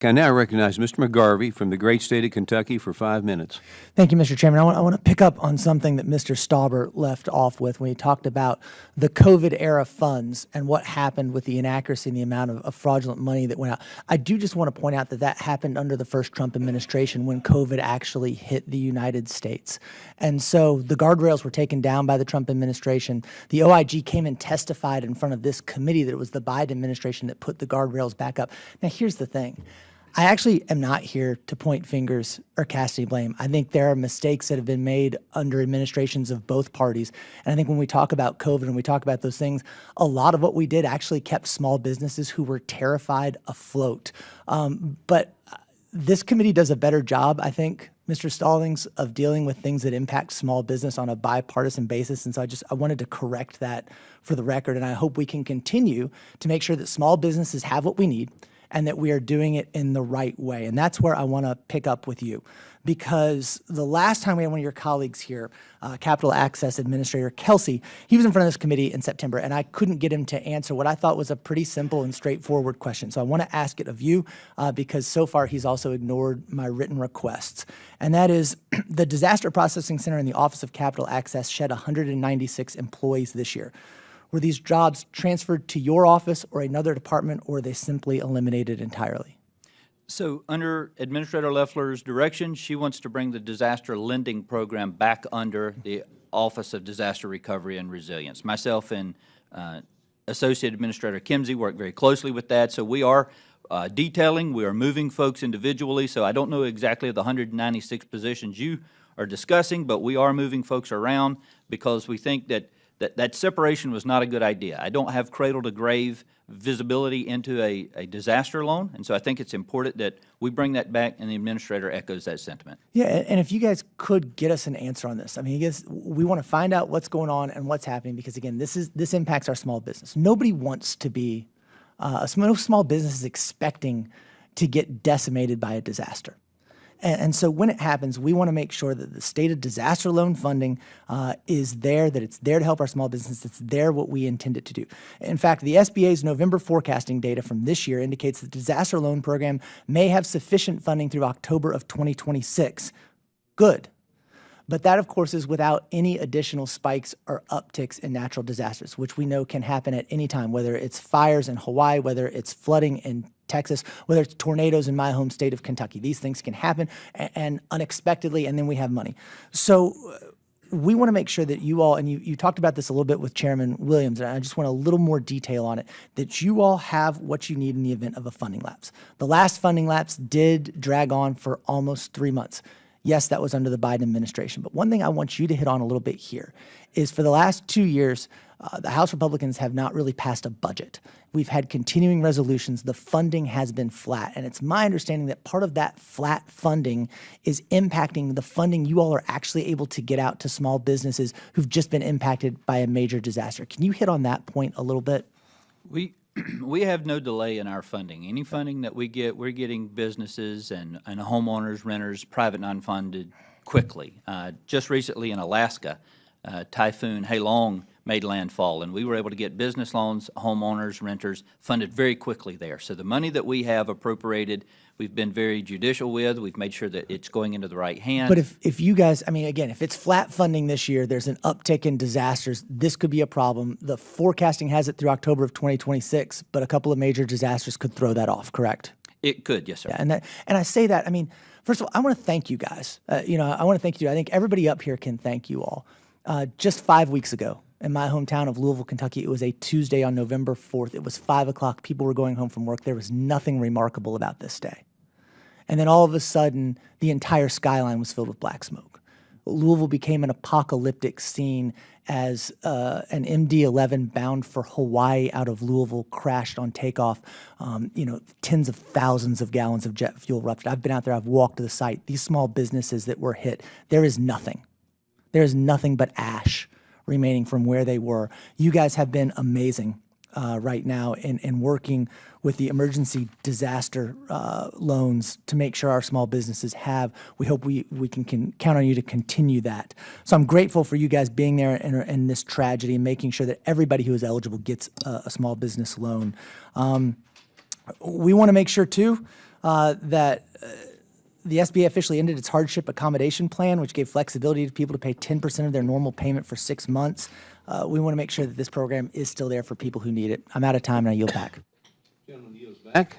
I now recognize Mr. McGarvey from the great state of Kentucky for 5 minutes. Thank you, Mr. Chairman. I want to pick up on something that Mr. Stauber left off with when he talked about the COVID-era funds and what happened with the inaccuracy and the amount of fraudulent money that went out. I do just want to point out that happened under the first Trump administration when COVID actually hit the United States. And so the guardrails were taken down by the Trump administration. The OIG came and testified in front of this committee that it was the Biden administration that put the guardrails back up. Now, here's the thing. I actually am not here to point fingers or cast any blame. I think there are mistakes that have been made under administrations of both parties. And I think when we talk about COVID and we talk about those things, a lot of what we did actually kept small businesses who were terrified afloat. But this committee does a better job, I think, Mr. Stallings, of dealing with things that impact small business on a bipartisan basis. And so I wanted to correct that for the record. And I hope we can continue to make sure that small businesses have what we need and that we are doing it in the right way. And that's where I want to pick up with you, because the last time we had one of your colleagues here, Capital Access Administrator Kelsey, he was in front of this committee in September, and I couldn't get him to answer what I thought was a pretty simple and straightforward question. So I want to ask it of you, because so far he's also ignored my written requests. And that is, the Disaster Processing Center in the Office of Capital Access shed 196 employees this year. Were these jobs transferred to your office or another department, or were they simply eliminated entirely? So under Administrator Loeffler's direction, she wants to bring the disaster lending program back under the Office of Disaster Recovery and Resilience. Myself and Associate Administrator Kimsey work very closely with that. So we are detailing, we are moving folks individually. So I don't know exactly the 196 positions you are discussing, but we are moving folks around because we think that that separation was not a good idea. I don't have cradle-to-grave visibility into a disaster loan, and so I think it's important that we bring that back, and the administrator echoes that sentiment. Yeah, and if you guys could get us an answer on this. I mean, we want to find out what's going on and what's happening, because, again, this impacts our small business. Nobody wants to be no small business is expecting to get decimated by a disaster. And so when it happens, we want to make sure that the state of disaster loan funding is there, that it's there to help our small business, it's there what we intend it to do. In fact, the SBA's November forecasting data from this year indicates the disaster loan program may have sufficient funding through October of 2026. Good. But that, of course, is without any additional spikes or upticks in natural disasters, which we know can happen at any time, whether it's fires in Hawaii, whether it's flooding in Texas, whether it's tornadoes in my home state of Kentucky. These things can happen and unexpectedly, and then we have money. So we want to make sure that you all, and you talked about this a little bit with Chairman Williams, and I just want a little more detail on it, that you all have what you need in the event of a funding lapse. The last funding lapse did drag on for almost 3 months. Yes, that was under the Biden administration. But one thing I want you to hit on a little bit here is for the last 2 years, the House Republicans have not really passed a budget. We've had continuing resolutions. The funding has been flat. And it's my understanding that part of that flat funding is impacting the funding you all are actually able to get out to small businesses who've just been impacted by a major disaster. Can you hit on that point a little bit? We have no delay in our funding. Any funding that we get, we're getting businesses and homeowners, renters, private non-funded quickly. Just recently in Alaska, Typhoon Hailong made landfall, and we were able to get business loans, homeowners, renters funded very quickly there. So the money that we have appropriated, we've been very judicial with. We've made sure that it's going into the right hands. But if you guys, I mean, again, if it's flat funding this year, there's an uptick in disasters, this could be a problem. The forecasting has it through October of 2026, but a couple of major disasters could throw that off, correct? It could, yes, sir. Yeah, and I say that, I mean, first of all, I want to thank you guys. I want to thank you. I think everybody up here can thank you all. Just 5 weeks ago, in my hometown of Louisville, Kentucky, it was a Tuesday on November 4th. It was 5 o'clock. People were going home from work. There was nothing remarkable about this day. And then all of a sudden, the entire skyline was filled with black smoke. Louisville became an apocalyptic scene as an MD-11 bound for Hawaii out of Louisville crashed on takeoff. Tens of thousands of gallons of jet fuel erupted. I've been out there. I've walked to the site. These small businesses that were hit, there is nothing. There is nothing but ash remaining from where they were. You guys have been amazing right now in working with the emergency disaster loans to make sure our small businesses have. We hope we can count on you to continue that. So I'm grateful for you guys being there in this tragedy and making sure that everybody who is eligible gets a small business loan. We want to make sure, too, that the SBA officially ended its hardship accommodation plan, which gave flexibility to people to pay 10% of their normal payment for 6 months. We want to make sure that this program is still there for people who need it. I'm out of time, and I yield back. Back.